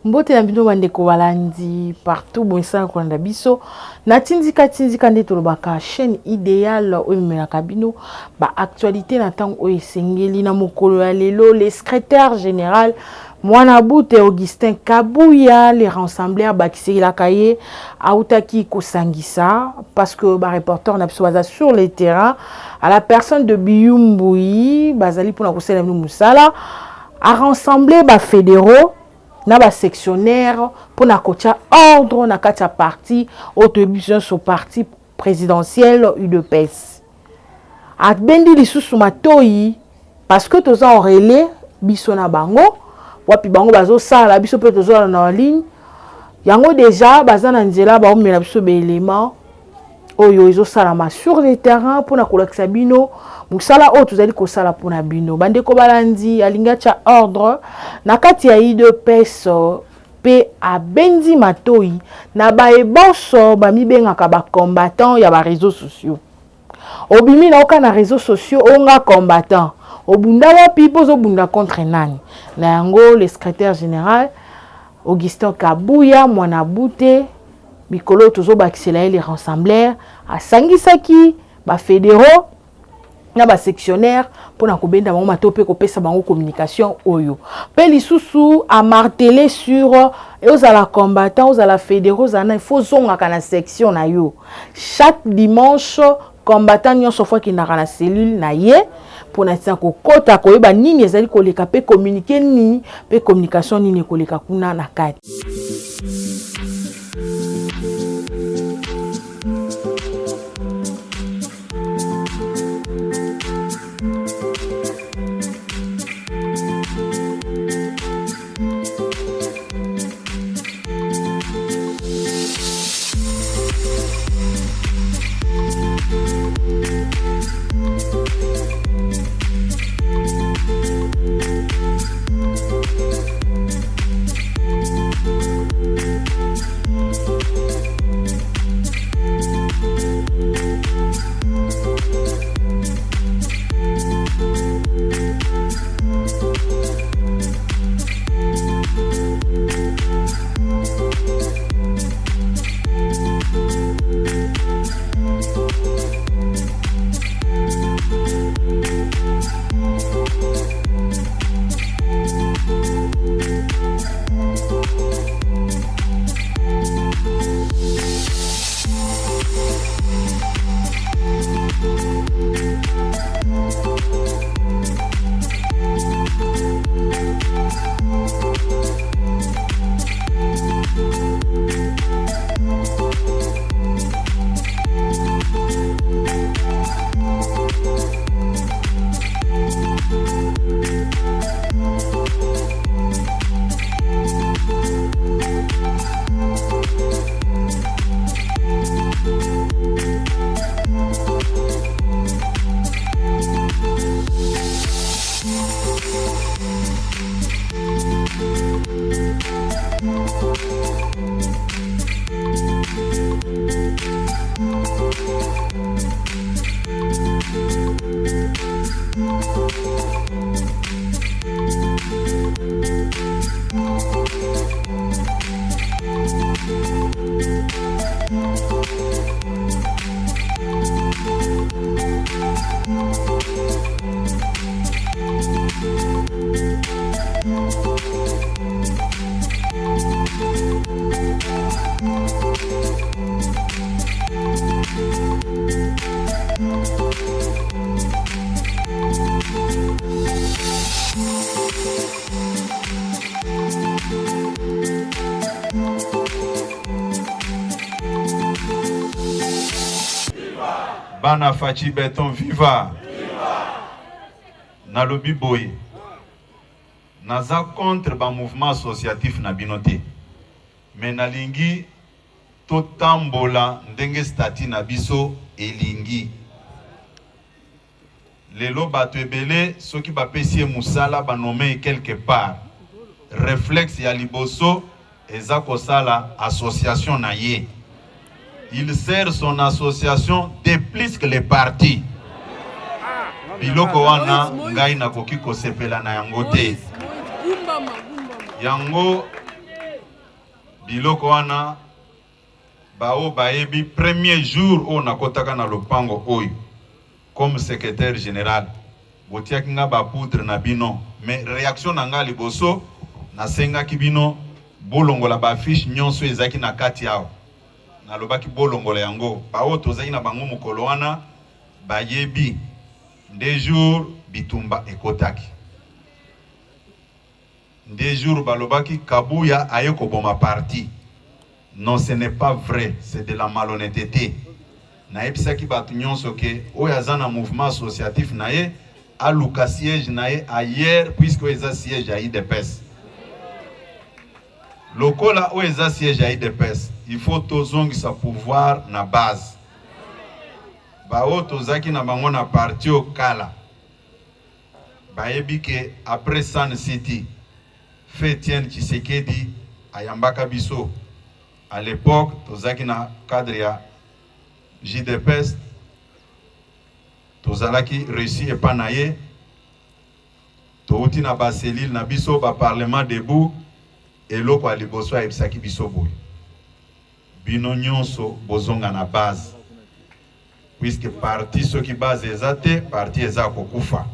Mbote na bino bandeko balandi partout bonisa kolanda biso na tindika nde tolobaka chaîne idéale oyo emelaka bino ba actualité na ntango oyo esengeli na mokolo ya lelo. Le secrétaire général Mwana Bute Augustin Kabuya, les rassembleurs bakiselaka ye autaki kosangisa parce que ba reporter na biso baza sur le terrain à la personne de Biyumbuyi bazali pona kosela bino musala a rassembler ba fédéraux na ba sectionnaire pour na kocha ordre na katia parti autobus sur parti présidentiel UDPS a bendi lisusu matoi parce que toza en relais biso na bango wapi bango bazo sala biso pe toza na ligne yango déjà bazana nzela ba omela biso be élément oyo ezo sala ma sur le terrain pour na kolakisa bino musala o tozali ko sala pour na bino bandeko balandi alinga cha ordre na kati ya UDPS pe a bendi matoi na ba eboso ba mibengaka ba combattant ya ba réseaux sociaux obimi na oka na réseaux sociaux onga combattant obunda wapi pozo bunda contre nani na yango le secrétaire général Augustin Kabuya Mwana Bute mikolo tozo bakisela les rassembleurs a sangisaki ba fédéraux na ba sectionnaire pour na kobenda bango matope ko pesa bango communication oyo pe lisusu a martelé sur aux à la combattant aux à la fédéraux il faut zonga kana section na yo chaque dimanche combattant nyonso fois ki na kana cellule na ye pour na tsa ko kota ko yeba nini ezali ko leka pe communiquer ni pe communication nini ko leka kuna na kati. Bana Fachi Beton viva. Na lobi boy. Naza contre ba mouvement associatif na binote. Mais na lingi to tambola ndenge stati na biso elingi. Lelo bato ebele soki ba pesie musala ba nommé quelque part. Réflexe ya liboso eza kosala association na ye. Il sert son association de plus que les partis. Biloko wana ngai na koki ko sepela na yango te. Yango biloko wana bao baebi premier jour o nakotaka na lopango oyo comme secrétaire général botiaki nga ba poudre na bino mais réaction na nga liboso nasengaki bino bolongola ba fiche nyonso ezaki na kati yao nalobaki bolongola yango bao tozaki na bango mokolo wana bayebi des jours bitumba ekotaki des jours balobaki Kabuya aye koboma parti. Non, ce n'est pas vrai, c'est de la malhonnêteté. Naebisaki batu nyonso ke oyaza na mouvement associatif naye aluka siège naye ailleurs puisque oyaza siège à IDPS. Lokola oyaza siège à IDPS, il faut tozongi sa pouvoir na base. Bao tozaki na bango na parti au kala. Baebi ke après San City fait Etienne Tshisekedi ayambaka biso. À l'époque, tozaki na cadre ya JDPS, tozalaki réussi et panaye, touti na baselil na biso ba parlement debout, et loko a liboso a ebisaki biso boy. Bino nyonso bozonga na base. Puisque parti soki base ezate, parti eza kokufa.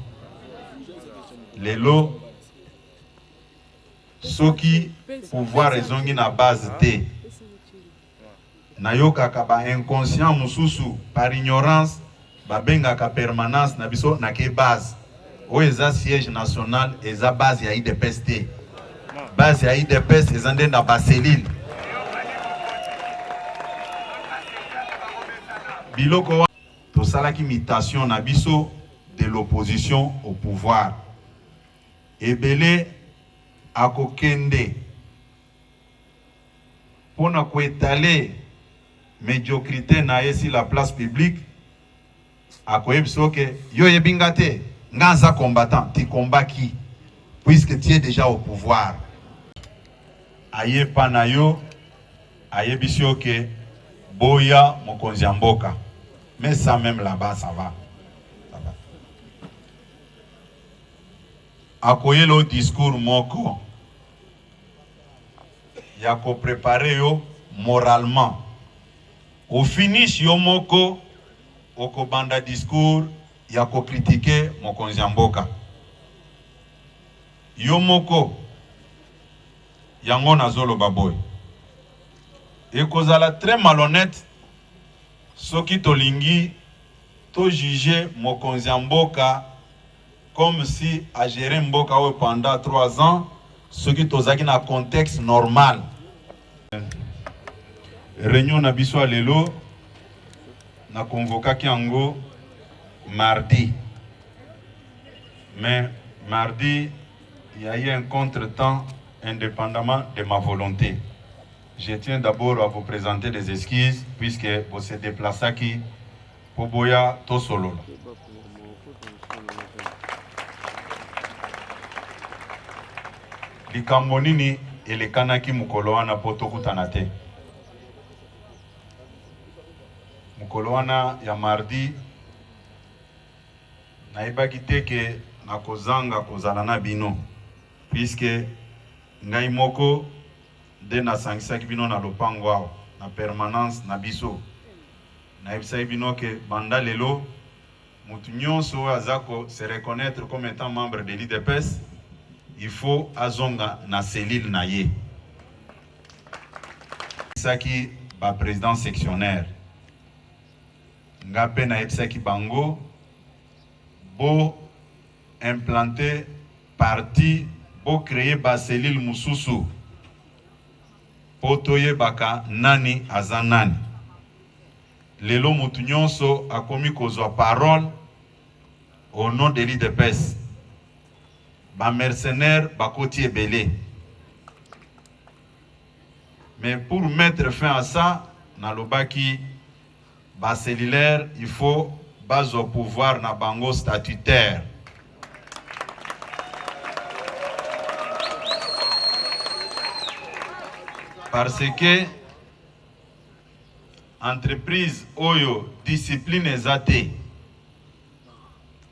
Lelo soki pouvoir ezongi na base te. Nayoka kaba inconscient mususu par ignorance babenga ka permanence na biso na ke base. O eza siège national eza base ya IDPS te. Base ya IDPS eza nde na baselil. Biloko to salaki imitation na biso de l'opposition au pouvoir. Ebele akokende pona koetale médiocrité na yesi la place publique akoyebsoke yo yebingate nganza combattant ti combat qui puisque tu es déjà au pouvoir aye panayo ayebisioke boya mokonzi mboka mais ça même là-bas ça va akoyelo discours moko ya ko préparer yo moralement. Au finish yo moko oko banda discours ya ko critiquer mokonzi mboka. Yo moko yango nazolo baboy. Et kozala très malhonnête soki tolingi to juger mokonzi mboka comme si a géré mboka pendant 3 ans soki tozaki na contexte normal. Réunion na biso lelo na convokaki yango mardi. Mais mardi, il y a eu un contretemps indépendamment de ma volonté. Je tiens d'abord à vous présenter des excuses puisque vous se déplacez qui pour boya to solo. Likambo nini elekanaki mukolo wana po tokutana te. Mukolo wana ya mardi naibaki te ke nakozanga kozala na bino puisque ngai moko de nasangisaki bino na lopango awa na permanence na biso naibisaki bino ke banda lelo mutu nyonso azako se reconnaître comme étant membre de l'IDPS il faut azonga na cellule na ye saki ba président sectionnaire ngape na ebisaki bango bo implanter parti bo créer ba cellule mususu potoye baka nani azanani lelo mutu nyonso akomi kozwa parole au nom de l'IDPS ba mercenaires bakoti ebele. Mais pour mettre fin à ça na lobaki ba cellulaire il faut base au pouvoir na bango statutaire. Parce que entreprise oyo discipline ezate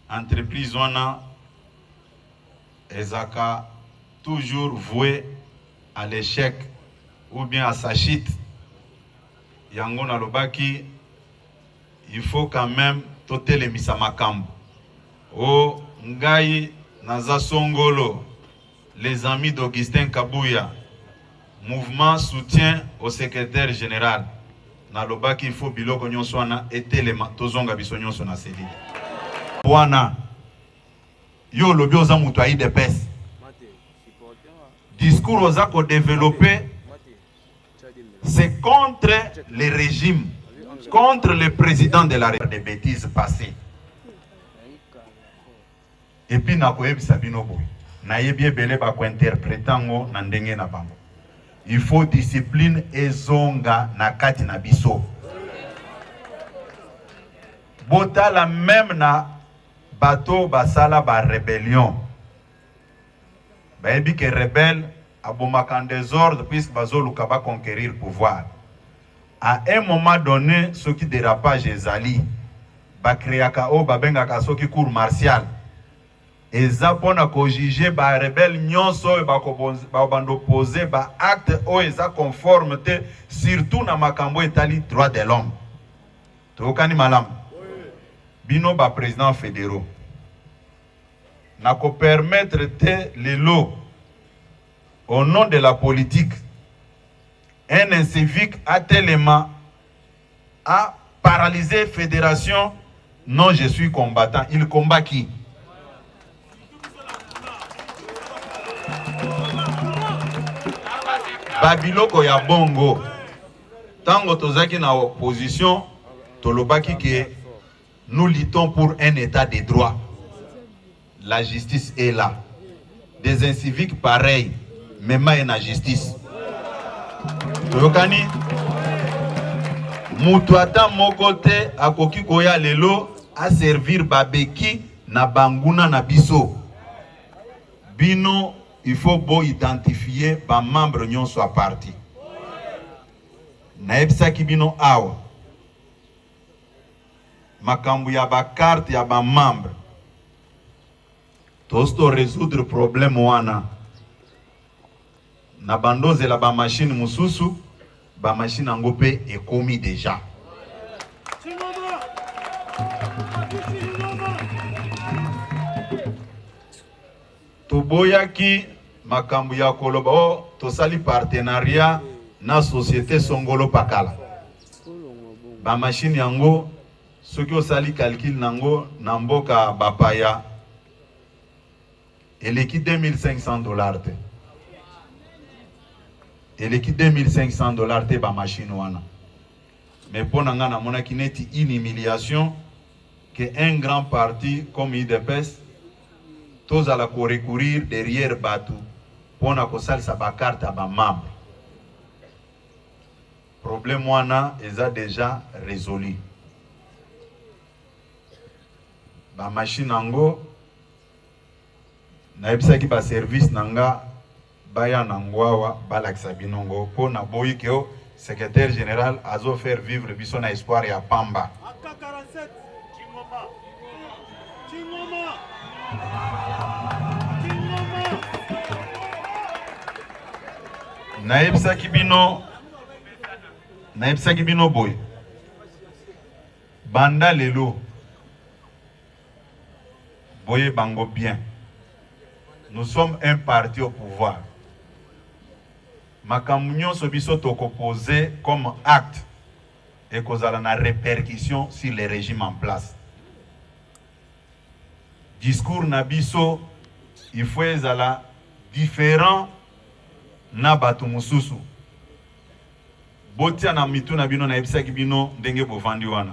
entreprise wana ezaka toujours voué à l'échec ou bien à Sachit, yango na lobaki, il faut quand même toter les misamakambo. Oh, Ngai, Naza Songolo, les amis d'Augustin Kabouya, mouvement soutien au secrétaire général. Na lobaki, il faut biloko nyonswana et les tozonga bisonyon sona seli. Wana, yo lobi oza mutu ayi de pes. Discours oza ko développer, c'est contre les régimes, contre le président de la République, des bêtises passées. Et puis na koyebi sabino boy. Na yebi ebele ba ko interprétango na ndenge na bango. Il faut discipline ezonga na kati na biso. Botala même na bateau basala ba rébellion. Ba yebi que rebelle abomaka en désordre puisque bazoluka ba conquérir pouvoir. À un moment donné, ce qui dérapage ezali ba créaka o ba bengaka soki cour martiale. Eza pona ko juger ba rebelle nyonso ba bando poser ba acte o eza conformité surtout na makambo etali droit de l'homme. Tokani malam. Bino ba président fédéraux. Na ko permettre te les lots au nom de la politique. Un incivique à tellement a paralysé fédération. Non, je suis combattant. Il combat qui? Babiloko ya bongo. Tango tozaki na opposition, tolobaki que nous luttons pour un état de droit. La justice est là. Des inciviques pareils, même en la justice. Toyokani, mutuata mokote akoki koya lelo a servir babeki na banguna na biso. Bino, il faut bon identifier ba membre nyon soit parti. Na ebisa ki bino awa. Makambu ya ba carte ya ba membre. Tosto résoudre problème wana. Na bandoze la ba machine mususu, ba machine angope ekomi déjà. Toboyaki makambu ya koloba o tosali partenariat na société Songolo Pakala. Ba machine yango soki osali calcul nango na mboka bapaya eleki $2500 te. Eleki $2500 te ba machine wana. Mais pour nanga na mona kineti une humiliation que un grand parti comme IDPS tous à la recourir derrière Batu pour na kosal sa ba carte à ba membre. Problème wana est déjà résolu. Ba machine ango na ebisaki ba service nanga baya nangwawa balakisa binongo po na boyi ke o secrétaire général azo faire vivre biso na espoir ya pamba. AK47 Chingoma na ebisaki bino boy banda lelo boye bango bien. Nous sommes un parti au pouvoir. Makamunyo sobiso toko posé comme acte et kozala na répercussion sur les régimes en place. Discours nabiso il faut ezala différent na batu mususu. Botia na mitu na bino na ebisaki bino ndenge bovandi wana.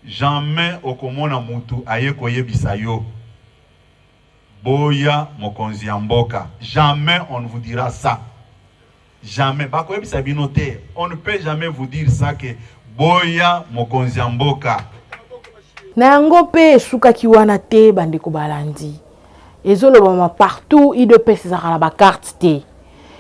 Jamais okomona mutu aye koyebisa yo. Boya mokonzi ya mboka. Jamais on ne vous dira ça. Jamais. Bakoyebisa bino te. On ne peut jamais vous dire ça que boya mokonzi ya mboka. Na yango pe suka kiwana te bandeko balandi. Ezolobama partout IDPS ezakala ba carte te.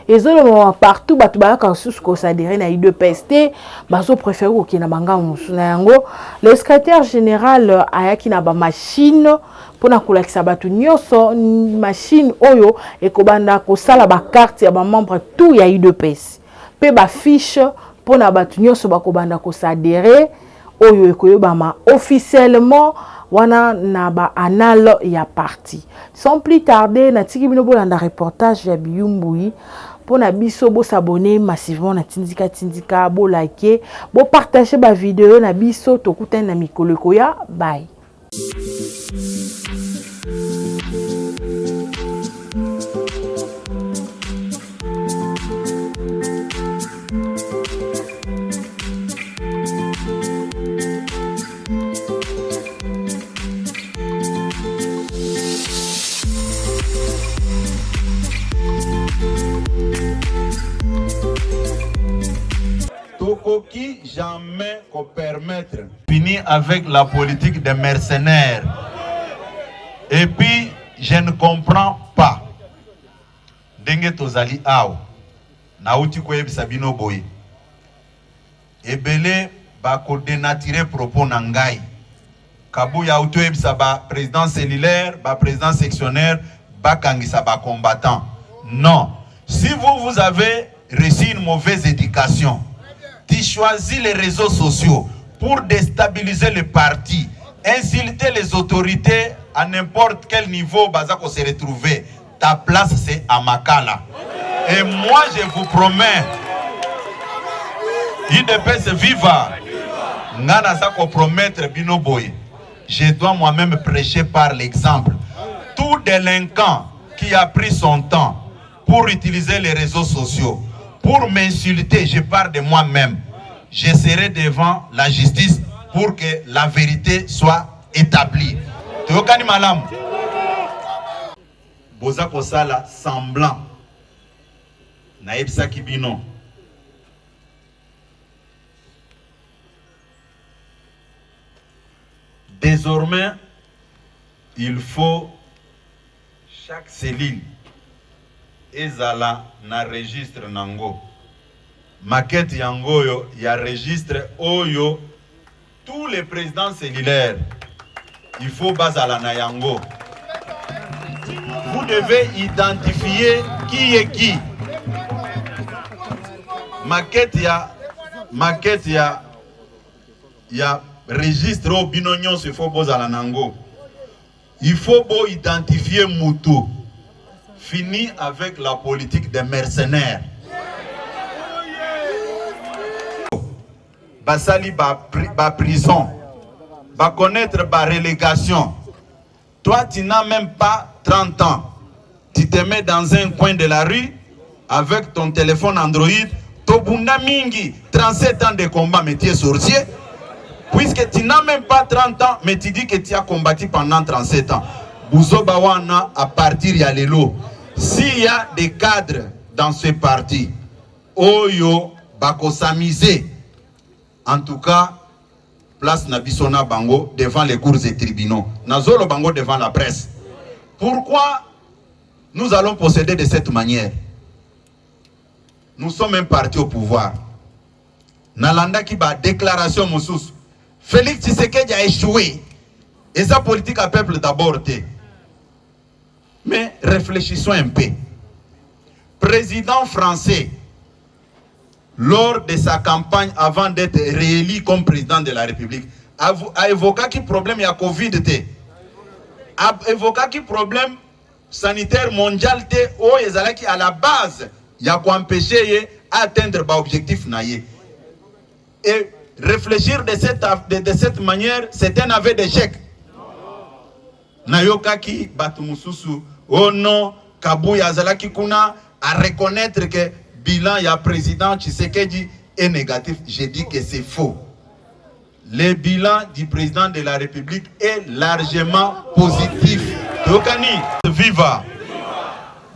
Ezolobama partout batu bayaka susu ko s'adhérer na IDPS te, bazo préférer ko kina banga musu na yango. Le secrétaire général ayaki na ba machine pona kolakisa batu nyonso machine oyo ekobanda ko sala ba carte ya ba membre tout ya IDPS. pe ba fiche pour na batu nyonso bakobanda ko s'adhérer oyo ekoyebama officiellement wana na ba anal ya parti. Sans plus tarder na tiki bino bolanda reportage ya Biyumbui pour na biso bo s'abonner massivement na tindika bo liker bo partager ba vidéo na biso tokutana na mikolo koya. Bye. Qui jamais qu'on permettre finir avec la politique des mercenaires. Et puis je ne comprends pas Denge tozali aw na uti ko yebisa bino boye ebele ba ko dénaturer propos na ngai kabu ya uto yebisa ba président cellulaire ba président sectionnaire ba kangisa ba combattant. Non, si vous avez reçu une mauvaise éducation, tu choisis les réseaux sociaux pour déstabiliser le parti, insulter les autorités à n'importe quel niveau, Bazako se retrouver. Ta place, c'est à Makala. Et moi, je vous promets, IDPS viva, Ngana Zako promettre Binoboy. Je dois moi-même prêcher par l'exemple. Tout délinquant qui a pris son temps pour utiliser les réseaux sociaux, pour m'insulter, je parle de moi-même. Je serai devant la justice pour que la vérité soit établie. Tokani malam. Boza kosala semblant. Naebsa kibino. Désormais, il faut chaque cellule ezala na registre nango. Maquette yangoyo ya registre oyo tous les présidents cellulaires il faut bazala na yango. Vous devez identifier qui est qui. Maquette ya registre au binonyon il faut bazala nango. Il faut beau identifier Moutou. Fini avec la politique des mercenaires. Basali ba prison, ba connaître ba relégation. Toi, tu n'as même pas 30 ans. Tu te mets dans un coin de la rue avec ton téléphone Android. Tobunda mingi, 37 ans de combat, mais tu es sorcier. Puisque tu n'as même pas 30 ans, mais tu dis que tu as combattu pendant 37 ans. Bouzo Bawana, à partir de l'élo. S'il y a des cadres dans ce parti, Oyo, Bako s'amuser. En tout cas, place Nabisona Bango devant les cours et tribunaux. Nazolo Bango devant la presse. Pourquoi nous allons procéder de cette manière? Nous sommes un parti au pouvoir. Nalanda qui bat déclaration Moussous. Félix Tshisekedi a échoué. Et sa politique à peuple d'abord. Mais réfléchissons un peu. Président français, lors de sa campagne avant d'être réélu comme président de la République, a évoqué qu'il problème y a Covid, a évoqué qu'il problème sanitaire mondial où ils à la base il y a quoi empêcher atteindre l'objectif naïe. Et réfléchir de cette manière, c'est un aveu d'échec. Nayokaki Batumususu, oh non, Kabouya Zalaki Kuna, à reconnaître que bilan ya président Tshisekedi est négatif. Je dis que c'est faux. Le bilan du président de la République est largement positif. Tokani, viva.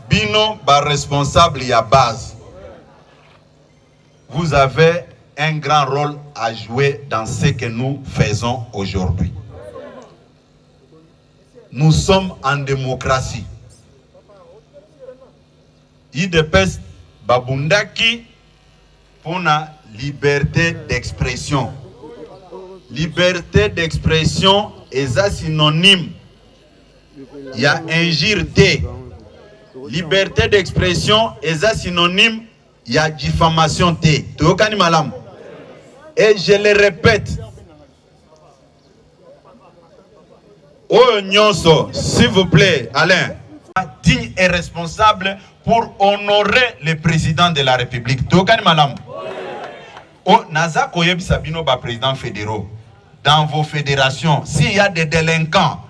Bino, ba responsable ya base. Vous avez un grand rôle à jouer dans ce que nous faisons aujourd'hui. Nous sommes en démocratie. IDPS Babundaki pour la liberté d'expression. Liberté d'expression est synonyme. Il y a injure. Liberté d'expression est synonyme il y a diffamation T. Toyokani malam. Et je le répète. Oh Nyonso, s'il vous plaît, Alain, digne et responsable pour honorer le président de la République. Toyokani malam. Oh, Naza Koyeb Sabino, président fédéraux. Dans vos fédérations, s'il y a des délinquants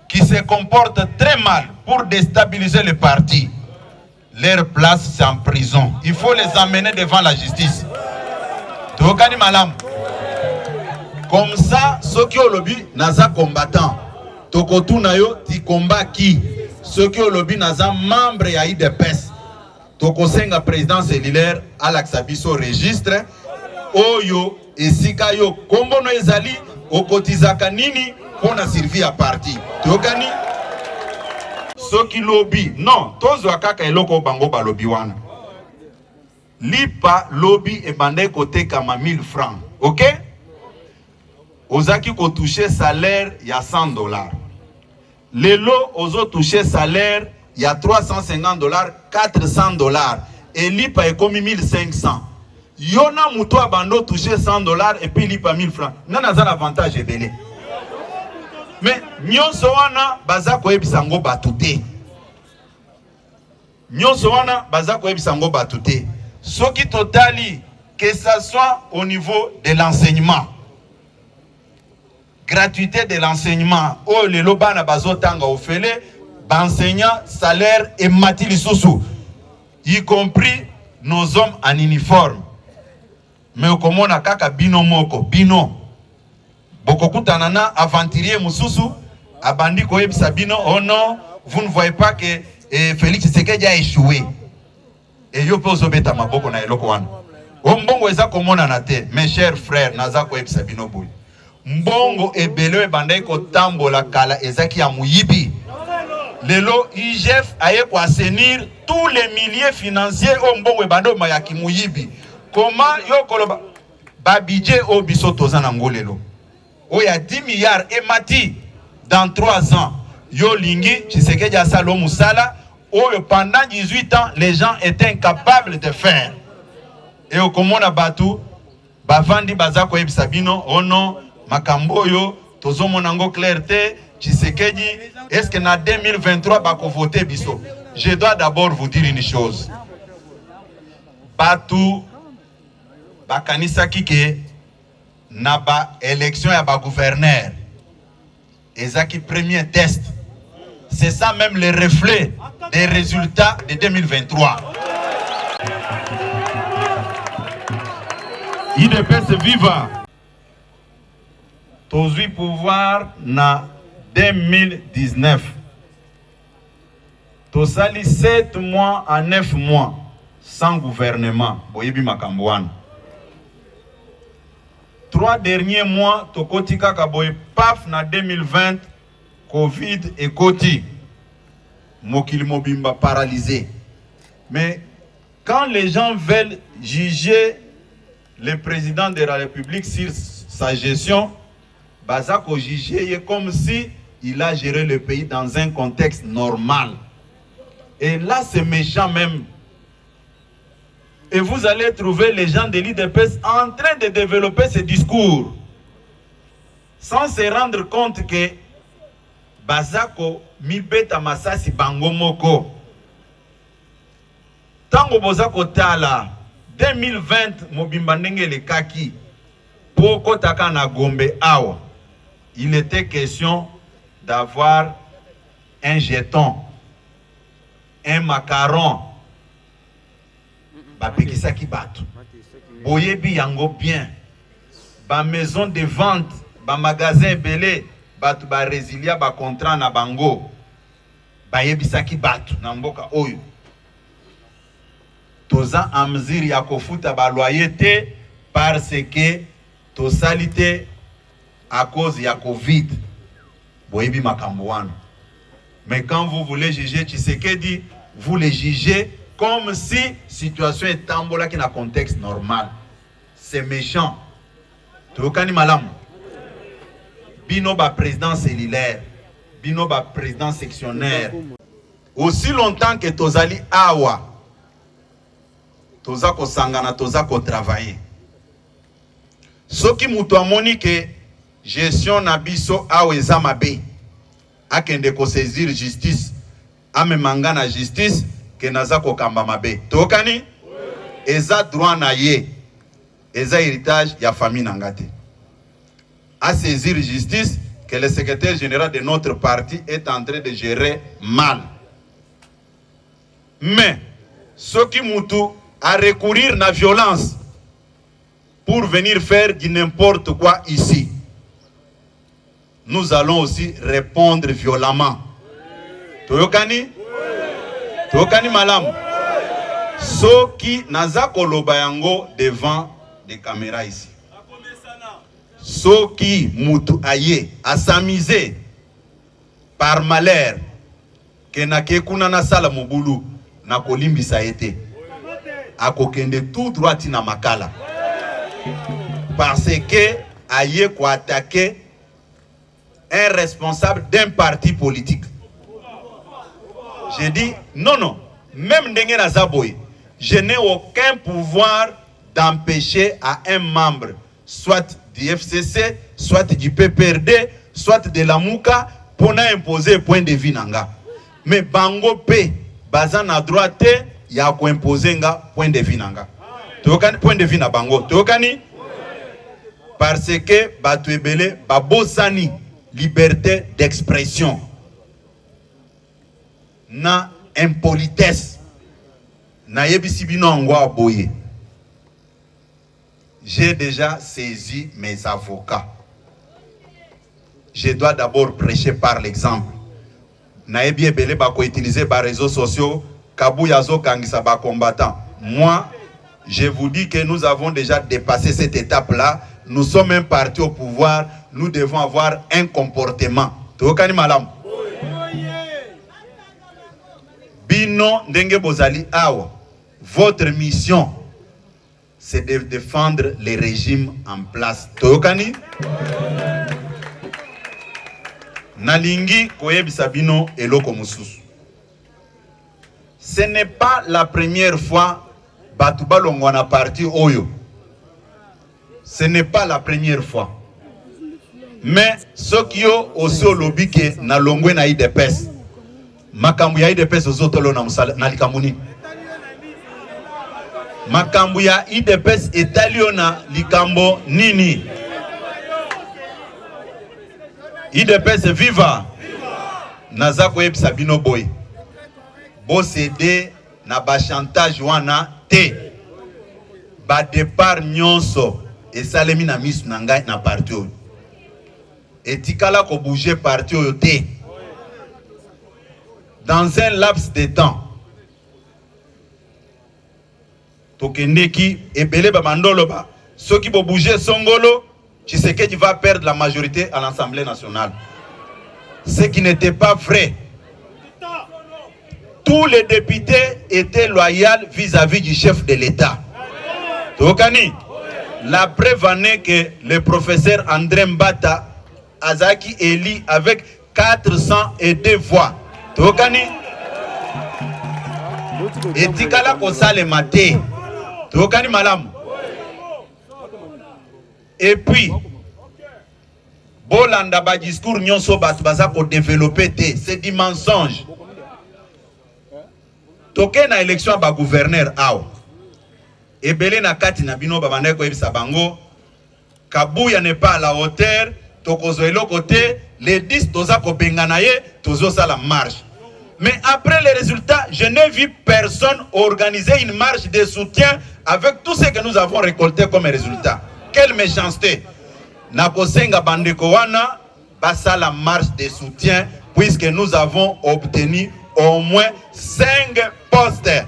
qui se comportent très mal pour déstabiliser le parti, leur place c'est en prison. Il faut les amener devant la justice. Tokani malam. Comme ça, ceux qui ont lobby naza combattant. Tokotu nayo ti combat qui? Ceux qui ont lobby naza membre ya IDPS. Tokosenga président cellulaire Alex Abiso registre. Oyo esika yo kombo no ezali okotizaka nini pona servir à parti. Tokani soki lobby non tozo akaka eloko bango ba lobby wana. Lipa lobby e bande côté kama 1000 francs. OK? Ozaki ko toucher salaire ya $100. Lelo ozo toucher salaire ya $350, $400 et lipa e komi 1500. Yona muto abando toucher $100 et puis lipa 1000 francs. Nana za l'avantage ebele. Mais nyonso wana baza koyebisa ngo batute. Nyonso wana baza koyebisa ngo batute. Soki totali que ça soit au niveau de l'enseignement. Gratuité de l'enseignement. Oh le lobana bazotanga ofele, enseignant salaire et mati lisusu. Y compris nos hommes en uniforme. Mais okomona kaka bino moko, bino. Bokokutana na aventurier mususu, abandi koyebisa bino, oh non, vous ne voyez pas que Félix Tshisekedi a échoué. Et yo pe ozobeta maboko na eloko wana. Mbongo eza komona na te, mes chers frères, naza koyebisa bino boy. Mbongo ebele ebandai kotambola kala ezaki ya muyibi. Lelo IGF aye ko assainir tous les milliers financiers au mbongo ebando mayaki muyibi. Comment yo koloba ba budget au biso tozana ngolelo. O ya 10 milliards et mati dans 3 ans. Yo lingi Tshisekedi asalo musala o pendant 18 ans les gens étaient incapables de faire. Et au komona batu bavandi bazako ebisa bino oh non makambo yo tozomona ngo clarté Tshisekedi est-ce que na 2023 bako voter biso. Je dois d'abord vous dire une chose. Batu bakanisa kike na ba élection ya ba gouverneur ezaki premier test. C'est ça même le reflet des résultats de 2023. IDPS viva. Tozui pouvoir na 2019. Tosali 7 mois à 9 mois sans gouvernement. Boyebi makambouane. 3 derniers mois, Tokotika Kaboy paf na 2020, Covid et Koti. Mokili Mobimba paralysé. Mais quand les gens veulent juger le président de la République sur sa gestion, Bazako juger comme si il a géré le pays dans un contexte normal. Et là, c'est méchant même. Et vous allez trouver les gens de l'IDPS en train de développer ce discours sans se rendre compte que Bazako mibeta masasi bango moko. Tango bozako tala 2020 mobimba ndenge le kaki poko taka na Gombe awa. Il était question d'avoir un jeton, un macaron. Ba pekisaki batu. Boyebi yango bien. Ba maison de vente, ba magasin belé, batu ba résilia ba contrat na bango. Ba yebisaki batu na mboka oyo. Toza amziri ya kofuta ba loyauté parce que to salité à cause ya Covid. Boyebi makambo wana. Mais quand vous voulez juger Tshisekedi, vous le jugez comme si situation est tambola qui n'a contexte normal. C'est méchant. Tokani malam. Bino ba président cellulaire, bino ba président sectionnaire. Aussi longtemps que tozali awa, toza ko sangana toza ko travailler. Soki mutu amoni ke gestion na biso awa eza mabe akende ko saisir justice amemanga na justice ke naza ko kamba mabe tokani eza droit na ye eza héritage ya famille nangate à saisir justice que le secrétaire général de notre parti est en train de gérer mal. Mais ce qui moutou à recourir à la violence pour venir faire du n'importe quoi ici, nous allons aussi répondre violemment. Toyokani? Toyokani malam? Ce qui naza koloba yango devant des caméras ici. Ce qui moutou aye a s'amuser par malheur que na kekuna na sala mobulu na kolimbisa ete akokende tout droit na makala parce que aye ko attaquer un responsable d'un parti politique. J'ai dit non, même ndenge na zaboy, je n'ai aucun pouvoir d'empêcher à un membre soit du FCC, soit du PPRD, soit de la Mouka pour imposer point de vue nanga. Mais bango pe bazan à droite ya ko imposer nga point de vue nanga. Tokani point de vue na bango. Tokani parce que batu ebele babosani liberté d'expression na impolitesse na yebisi bino ngwa boye. J'ai déjà saisi mes avocats. Je dois d'abord prêcher par l'exemple. Naebi ebele bako utiliser les réseaux sociaux, kabu yazo kangisa ba combattant. Moi, je vous dis que nous avons déjà dépassé cette étape-là. Nous sommes un parti au pouvoir, nous devons avoir un comportement. Tokani malam. Bino ndenge bozali awa. Votre mission c'est de défendre les régimes en place. Tokani? Nalingi koyebisa bino eloko mususu. Ce n'est pas la première fois batu balongwa na parti oyo. Ce n'est pas la première fois. Mais ce qui yo aussi au lobby ke na longwe na IDPS. Makambu ya IDPS ozotolo na musala na likamuni. Makambu ya IDPS etaliona likambo nini? IDPS viva. Nazako yebisa bino boy. Bo cede na ba chantage wana te. Ba départ nyonso esalemi na misu na ngai na parti oyo. Etikala ko bouger parti oyo te. Dans un laps de temps. Tokendeki ebele ba mandolo ba ceux qui vont bouger songolo Tshisekedi va perdre la majorité à l'Assemblée nationale. Ce qui n'était pas vrai. Tous les députés étaient loyaux vis-à-vis du chef de l'État. Tokani, la preuve en est que le professeur André Mbata Azaki élu avec 402 voix. Tokani, et Tikala Kosale Maté. Tokani malam. Et puis, Bolanda ba discours nyonso batu baza ko développer té, c'est du mensonge. Toke na élection ba gouverneur aw. Ebele na kati na bino ba bandeko ebisa bango. Kabuya n'est pas à la hauteur, tokozo elo côté, les 10 toza ko bengana ye, tozo sala marche. Mais après les résultats, je n'ai vu personne organiser une marche de soutien avec tout ce que nous avons récolté comme résultat. Quelle méchanceté! Nakosenga bandeko wana basa la marche de soutien puisque nous avons obtenu au moins 5 postes.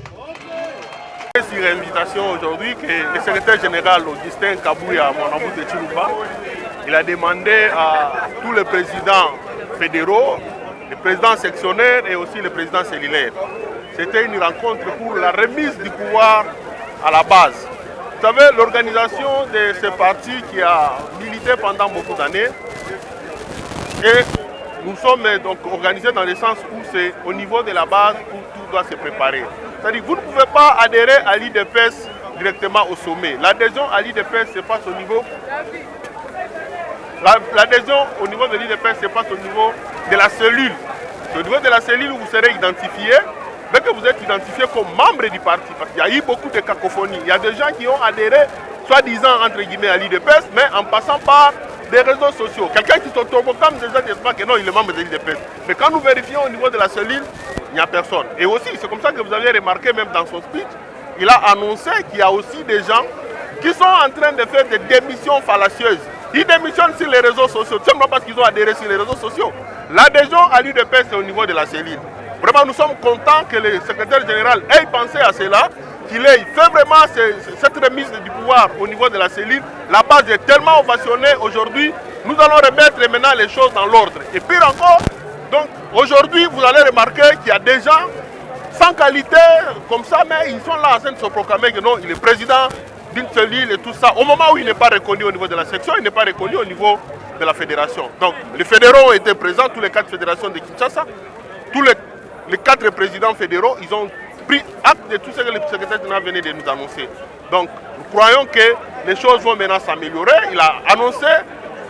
Sur invitation aujourd'hui que le secrétaire général Augustin Kabouya Mwanamou de Chiluba, il a demandé à tous les présidents fédéraux, les présidents sectionnaires et aussi les présidents cellulaires. C'était une rencontre pour la remise du pouvoir à la base. Vous savez, l'organisation de ce parti qui a milité pendant beaucoup d'années, et nous sommes donc organisés dans le sens où c'est au niveau de la base où tout doit se préparer. C'est-à-dire vous ne pouvez pas adhérer à l'IDPS directement au sommet. L'adhésion à l'IDPS se passe au niveau... L'adhésion au niveau de l'IDPS se passe au niveau de la cellule. Au niveau de la cellule où vous serez identifié, dès que vous êtes identifié comme membre du parti, parce qu'il y a eu beaucoup de cacophonie. Il y a des gens qui ont adhéré, soi-disant, entre guillemets, à l'IDPS, mais en passant par des réseaux sociaux. Quelqu'un qui s'autoproclame déjà n'espère que non, il est membre de l'IDPS. Mais quand nous vérifions au niveau de la cellule, il n'y a personne. Et aussi, c'est comme ça que vous avez remarqué, même dans son speech, il a annoncé qu'il y a aussi des gens qui sont en train de faire des démissions fallacieuses. Ils démissionnent sur les réseaux sociaux, tout simplement parce qu'ils ont adhéré sur les réseaux sociaux. L'adhésion à l'UDPS, c'est au niveau de la cellule. Vraiment, nous sommes contents que le secrétaire général ait pensé à cela, qu'il ait fait vraiment cette remise du pouvoir au niveau de la cellule. La base est tellement ovationnée aujourd'hui, nous allons remettre maintenant les choses dans l'ordre. Et pire encore, donc aujourd'hui, vous allez remarquer qu'il y a des gens sans qualité comme ça, mais ils sont là en train de se proclamer que non, il est président d'une cellule et tout ça. Au moment où il n'est pas reconnu au niveau de la section, il n'est pas reconnu au niveau de la fédération. Donc les fédéraux ont été présents, tous les 4 fédérations de Kinshasa, tous les 4 présidents fédéraux, ils ont pris acte de tout ce que le secrétaire général venait de nous annoncer. Donc nous croyons que les choses vont maintenant s'améliorer. Il a annoncé,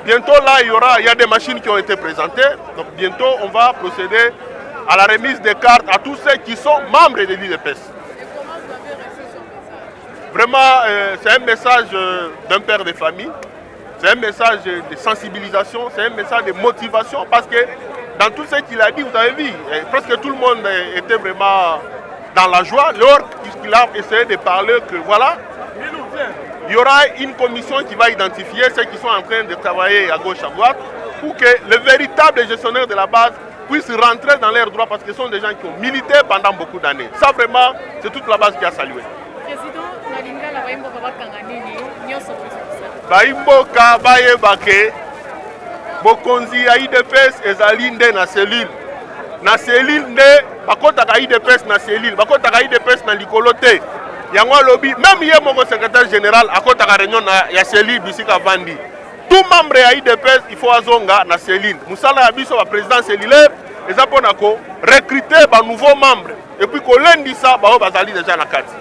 bientôt là il y a des machines qui ont été présentées. Donc bientôt on va procéder à la remise des cartes à tous ceux qui sont membres de l'IDPS. Vraiment, c'est un message d'un père de famille, c'est un message de sensibilisation, c'est un message de motivation parce que dans tout ce qu'il a dit, vous avez vu, presque tout le monde était vraiment dans la joie lorsqu'il a essayé de parler que voilà, il y aura une commission qui va identifier ceux qui sont en train de travailler à gauche, à droite, pour que les véritables gestionnaires de la base puissent rentrer dans leurs droits parce que ce sont des gens qui ont milité pendant beaucoup d'années. Ça vraiment, c'est toute la base qui a salué. Baimboka bayebake bokonzi ya IDPS ezali nde na cellule. Na cellule nde bakotaka IDPS na cellule, bakotaka IDPS na likolo te. Yango lobi même ye moko secrétaire général akotaka réunion ya cellule bisika vandi. Tout membre ya IDPS il faut azonga na cellule. Musala ya biso ba président cellulaire eza pona ko recruter ba nouveaux membres et puis ko lendisa ba bazali déjà na kati.